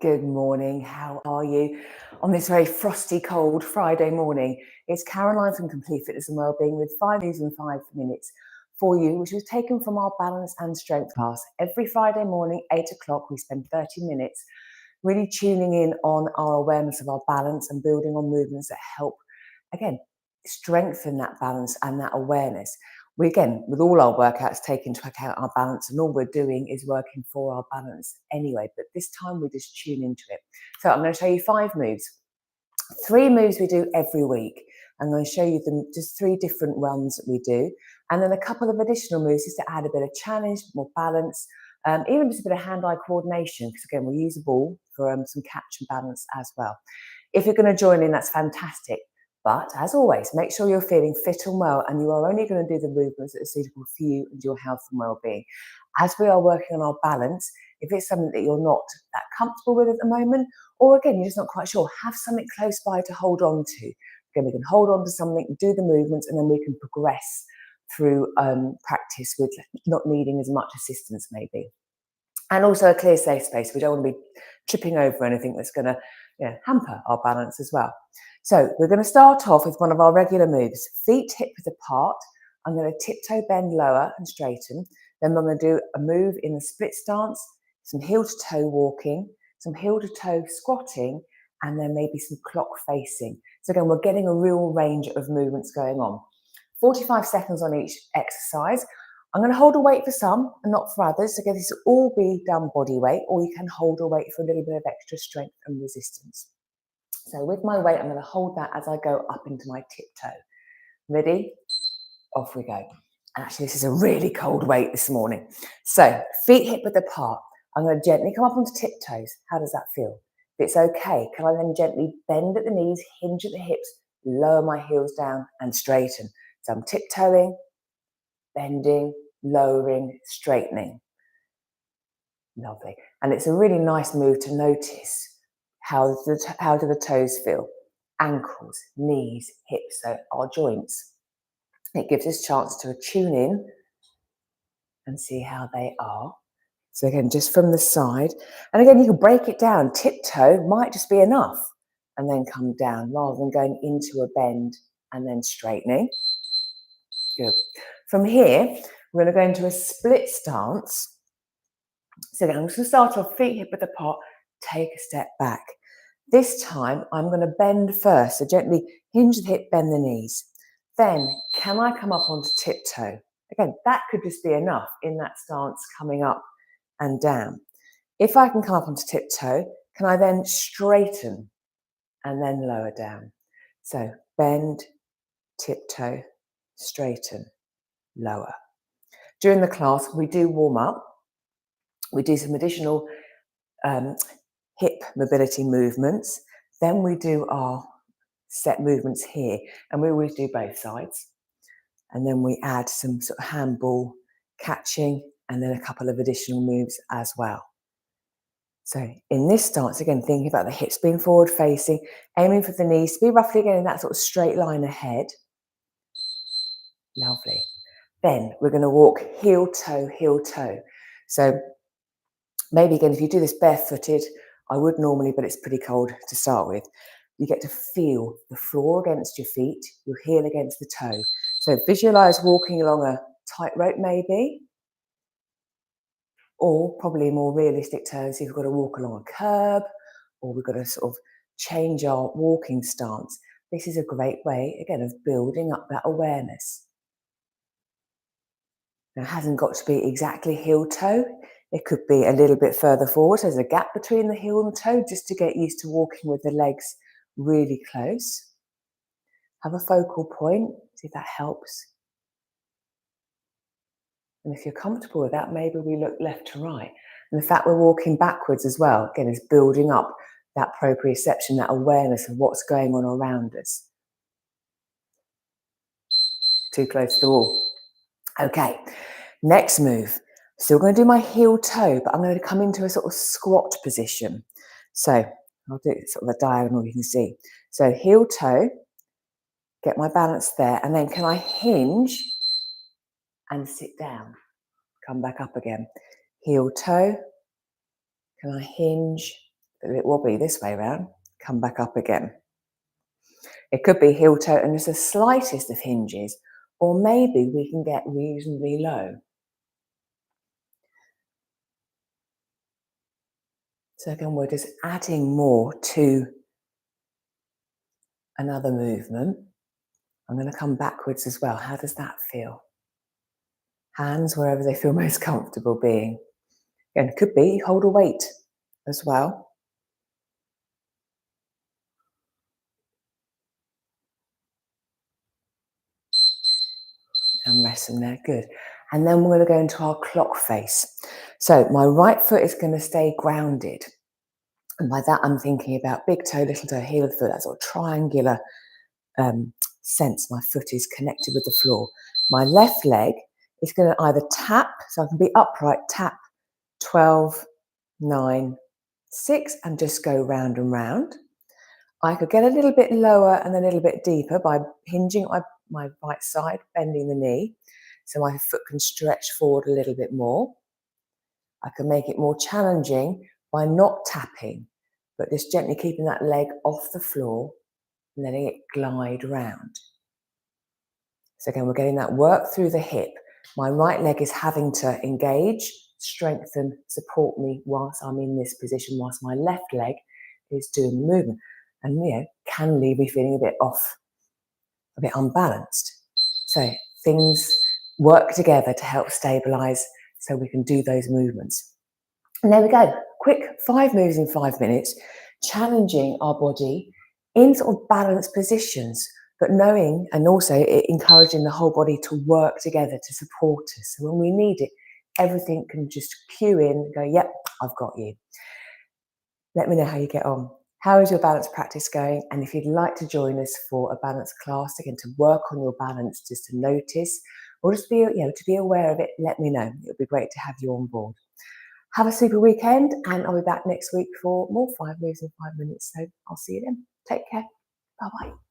Good morning. How are you on this very frosty, cold Friday morning? It's Caroline from Complete Fitness and Wellbeing with 5 news in 5 minutes for you, which was taken from our balance and strength class. Every Friday morning, 8 o'clock, we spend 30 minutes really tuning in on our awareness of our balance and building on movements that help, again, strengthen that balance and that awareness. We, again, with all our workouts, take into account our balance, and all we're doing is working for our balance anyway. But this time we just tune into it. So I'm going to show you 5 moves. 3 moves we do every week. I'm going to show you them, just 3 different runs that we do, and then a couple of additional moves just to add a bit of challenge, more balance, even just a bit of hand-eye coordination, because again, we use a ball for some catch and balance as well. If you're going to join in, that's fantastic. But as always, make sure you're feeling fit and well, and you are only going to do the movements that are suitable for you and your health and well-being. As we are working on our balance, if it's something that you're not that comfortable with at the moment, or again, you're just not quite sure, have something close by to hold on to. Again, we can hold on to something, do the movements, and then we can progress through practice with not needing as much assistance maybe. And also a clear, safe space. We don't want to be tripping over anything that's going to hamper our balance as well. So we're going to start off with one of our regular moves. Feet hip width apart. I'm going to tiptoe, bend lower and straighten. Then I'm going to do a move in the split stance, some heel to toe walking, some heel to toe squatting, and then maybe some clock facing. So again, we're getting a real range of movements going on. 45 seconds on each exercise. I'm going to hold a weight for some and not for others. So again, this will all be done body weight, or you can hold a weight for a little bit of extra strength and resistance. So with my weight, I'm going to hold that as I go up into my tiptoe. Ready? Off we go. Actually, this is a really cold weight this morning. So feet hip width apart. I'm going to gently come up onto tiptoes. How does that feel? If it's okay, can I then gently bend at the knees, hinge at the hips, lower my heels down and straighten? So I'm tiptoeing, bending, lowering, straightening. Lovely. And it's a really nice move to notice how do the toes feel? Ankles, knees, hips, so our joints. It gives us a chance to tune in and see how they are. So again, just from the side. And again, you can break it down. Tiptoe might just be enough, and then come down rather than going into a bend and then straightening. Good. From here, we're going to go into a split stance. So again, I'm just going to start off feet hip width apart, take a step back. This time, I'm going to bend first. So gently hinge the hip, bend the knees. Then, can I come up onto tiptoe? Again, that could just be enough in that stance, coming up and down. If I can come up onto tiptoe, can I then straighten and then lower down? So bend, tiptoe, straighten, lower. During the class, we do warm up. We do some additional hip mobility movements. Then we do our set movements here, and we always do both sides. And then we add some sort of handball catching, and then a couple of additional moves as well. So in this stance, again, thinking about the hips being forward facing, aiming for the knees to be roughly again in that sort of straight line ahead. Lovely. Then we're going to walk heel toe, heel toe. So maybe again, if you do this barefooted, I would normally, but it's pretty cold to start with. You get to feel the floor against your feet, your heel against the toe. So visualize walking along a tightrope maybe, or probably more realistic terms, if you've got to walk along a curb, or we've got to sort of change our walking stance. This is a great way, again, of building up that awareness. Now, it hasn't got to be exactly heel toe. It could be a little bit further forward. There's a gap between the heel and the toe, just to get used to walking with the legs really close. Have a focal point, see if that helps. And if you're comfortable with that, maybe we look left to right. And the fact we're walking backwards as well, again, is building up that proprioception, that awareness of what's going on around us. Too close to the wall. Okay, next move. Still going to do my heel toe, but I'm going to come into a sort of squat position. So I'll do sort of a diagonal, you can see. So heel toe, get my balance there, and then can I hinge and sit down? Come back up again. Heel toe, can I hinge A bit wobbly this way round, come back up again. It could be heel toe and it's the slightest of hinges, or maybe we can get reasonably low. So again, we're just adding more to another movement. I'm going to come backwards as well. How does that feel? Hands wherever they feel most comfortable being. And it could be hold a weight as well. And rest them there, good. And then we're going to go into our clock face. So my right foot is going to stay grounded. And by that, I'm thinking about big toe, little toe, heel of the foot, that sort of triangular sense. My foot is connected with the floor. My left leg is going to either tap, so I can be upright, tap 12, 9, 6, and just go round and round. I could get a little bit lower and a little bit deeper by hinging my right side, bending the knee, so my foot can stretch forward a little bit more. I can make it more challenging by not tapping, but just gently keeping that leg off the floor and letting it glide round. So again, we're getting that work through the hip. My right leg is having to engage, strengthen, support me whilst I'm in this position, whilst my left leg is doing the movement. And can leave me feeling a bit off, a bit unbalanced. So things work together to help stabilize so we can do those movements. And there we go. Quick 5 moves in 5 minutes, challenging our body in sort of balanced positions, but knowing and also encouraging the whole body to work together to support us. So when we need it, everything can just cue in and go, yep, I've got you. Let me know how you get on. How is your balance practice going? And if you'd like to join us for a balance class, again, to work on your balance, just to notice, or just be, to be aware of it, let me know. It would be great to have you on board. Have a super weekend, and I'll be back next week for more 5 moves in 5 minutes. So I'll see you then. Take care. Bye-bye.